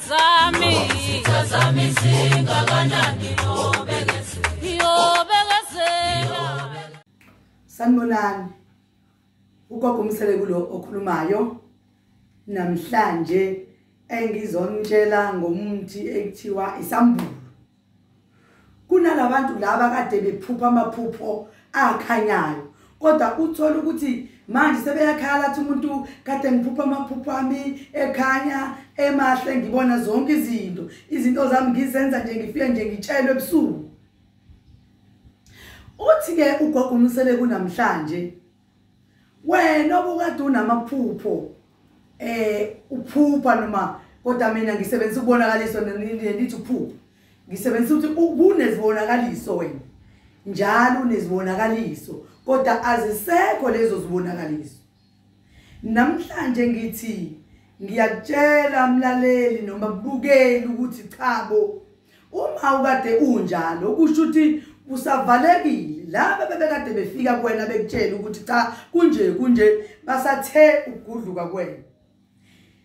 zami zingakanani yobekesela. Sanibonani. Ugogo Msele kulo okhulumayo namhlanje engizonitshela ngomuthi ekuthiwa isambulo. Kunalabantu laba kade bephupha amaphupho akhanyayo kodwa uthola ukuthi manje sebeyakhala athi umuntu kade ngiphupha amaphupho ami ekhanya emahle ngibona zonke izinto zami ngizenza nje ngifike nje ngitshelwe ebusuku. Uthi ke ugogo Msele kunamhlanje wena obukade unamaphupho uphupha noma kodwa mina ngisebenzisa ukubonakaliso nithi uphupha. Ngisebenzisa ukuthi unezibonakaliso wena. Njalo unezibonakaliso kodwa azisekho lezo zibonakaliso. Namhlanje ngithi ngiyakutshela mlaleli noma kubukeli ukuthi chabo uma ukade unjalo kusho ukuthi usavalekile. Laba bebekade befika kuwena bekutshela ukuthi cha kunje basathe ukugudluka kwena.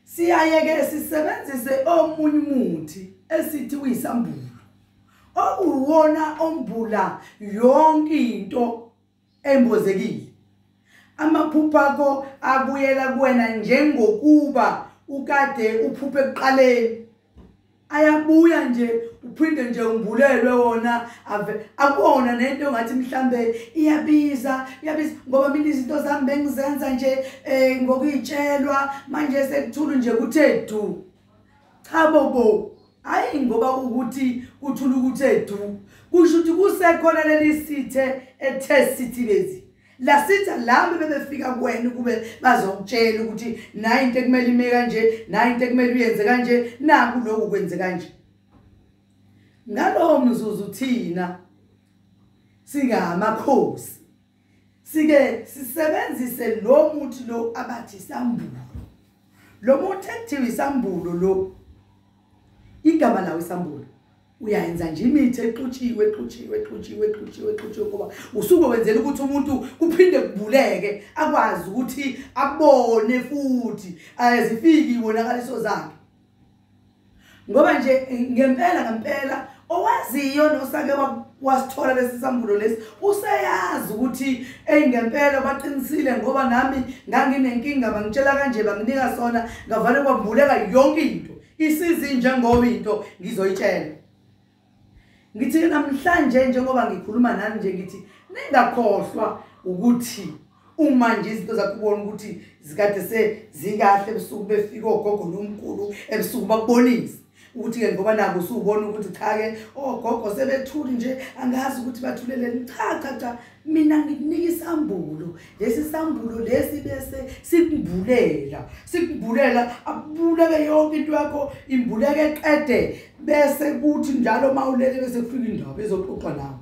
Siyayeke sisebenzise omunye umuthi esithi uyisambulo. Okuwona ombula yonke into embozekile. Amaphupho akho abuyela kuwena njengokuba ukade uphuphe ekuqaleni. Ayabuya nje uphinde nje umbulelwe wona akubona nento ngathi mhlambe iyabiza ngoba mina izinto zami bengizenza nje ngokuyitshelwa manje sekuthulu nje kuthe du. Cha bobo hayi ngoba ukuthi kuthulu kuthe du kusho ukuthi kusekhona leli sithe ethe sithi lezi la sitha labo bebefika kuwena kube bazokutshela ukuthi nayi into ekumele ime kanje nayi into ekumele uyenze kanje naku lokho kwenze kanje. Ngalowo mzuzu thina singamakhosi sike sisebenzise lo muthi lo abathi isambulo. Lo muthi ekuthiwa isambulo lo igama lawo isambulo uyayenza nje imithi exutshiwe ngoba usuke wenzela ukuthi umuntu kuphinde kubuleke akwazi ukuthi abone futhi azifiki ibonakaliso zakhe. Ngoba nje ngempela owaziyo nosake wasithola lesi sambulo lesi useyazi ukuthi ngempela baqinisile ngoba nami nganginenkinga bangitshela kanje banginika sona ngavale kwavuleka yonke into isizi njengoba into ngizoyitshela. Ngithi namhlanje njengoba ngikhuluma nani nje ngithi ningakhohlwa ukuthi uma nje izinto zakubona ukuthi zikade sezikahle ebusuku befika ogogo nomkhulu ebusuku bakubonisa ukuthi ke ngoba nabo usubona ukuthi cha ke ogogo sebethuli nje angazi ukuthi bathuleleni. Cha mina ngikunika isambulo. Lesi sambulo lesi bese sikubhulela abuleke yonke into yakho imbuleke eqede bese kuthi njalo mawulele bese kufika indaba ezoxoxa nawe.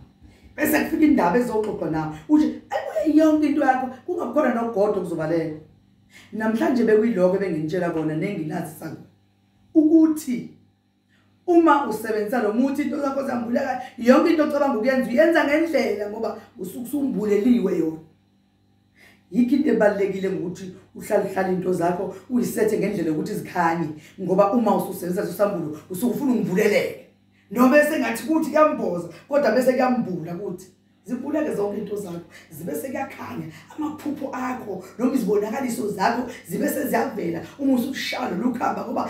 Bese kufika indaba ezoxoxa nawe uthi ayibuye yonke into yakho kungakhona nogodo kuzobaleka. Namhlanje bekuyiloko bengintshela bona nengilazi sanga ukuthi uma usebenzisa lo muthi into zakho zambuleka yonke into ocabanga ukuyenza uyenza ngendlela ngoba usukumbuleliwe yona. Yikho into ebalekile ngokuthi uhlala into zakho uyisethe ngendlela ukuthi zikhanye ngoba uma ususebenzisa isambulo usukufuna ungibuleleke noma bese ngathi kuthi kuyamboza kodwa bese kuyambula ukuthi zibuleke zonke into zakho zibe sekuyakhanya amaphupho akho noma izibonakaliso zakho zibe seziyavela uma usushaya lokuhamba ngoba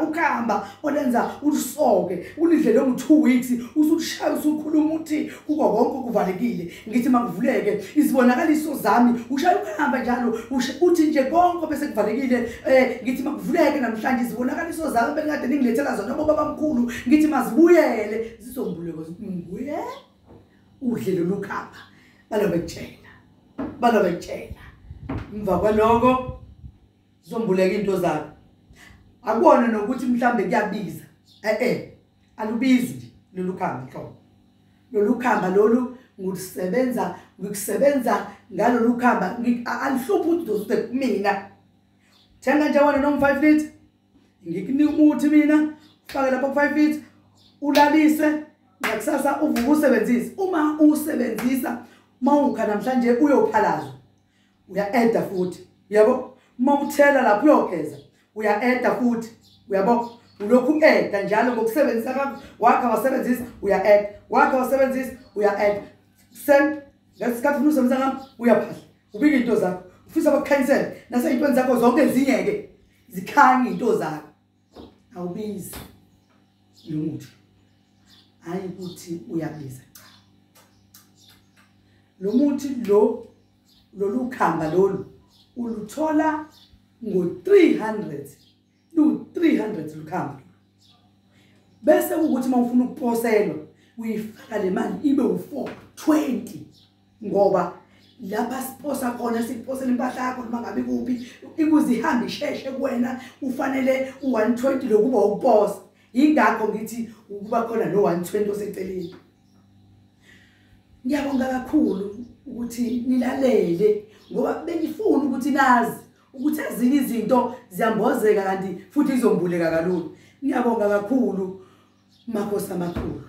ukhamba olenza ulisoke ulidlele ngo2 weeks usushaya usukhuluma uthi kuko konke kuvalekile. Ngithi makuvuleke izibonakaliso zami ushaya ukuhamba njalo uthi nje konke bese kuvalekile. Ngithi makuvuleke namhlanje izibonakaliso zami bengade ningilethela zona ngoba babamkhulu ngithi mazibuyele zizombuleka zibuye udlele lokuhamba balobetshela emva kwaloko zizombuleka into zakho. Akubona nokuthi mhlambe kuyabiza alubizi lolu khamba hlobo. Lolu khamba lolu ngikusebenza ngalolu khamba alihluphi ukuthi uzosuke kumina. Thenga nje wena noma 5 feet ngikunika umuthi mina ufake lapha 5 feet ulalise ngakusasa uvuka usebenzise. Uma usebenzisa mawukha namhlanje uyophalazwa uya-edda futhi yabo. Uma uthela lapho uyogeza uya-edda futhi uyabo ulokhu add njalo ngokusebenzisa wakhe wasebenzisa uya add wakhe wasebenzisa uya add send ngesikhathi ufuna usebenzisa ngam uyaphahla ubika into zakho ufisa bakucancel nase intweni zakho zonke ezinye ke zikhanye into zakho awubizi lo muthi hayi ukuthi uyabiza cha lo muthi lolu khamba lolu uluthola ngo300 lu300 lukhamba bese ukuthi mawufuna ukuposelwa uyifaka le mali ibe u420 ngoba lapha siposa khona siposela impahla yakho noma ngabe kuphi ikuzihambe isheshe kuwena ufanele u120 lokuba uposa ingakho ngithi ukuba khona no120 oseceleni ngiyabonga kakhulu ukuthi nilalele ngoba bengifuna ukuthi nazi ukuthi ezinye izinto ziyambozeka kanti futhi izombuleka kalula ngiyabonga kakhulu makhosi amakhulu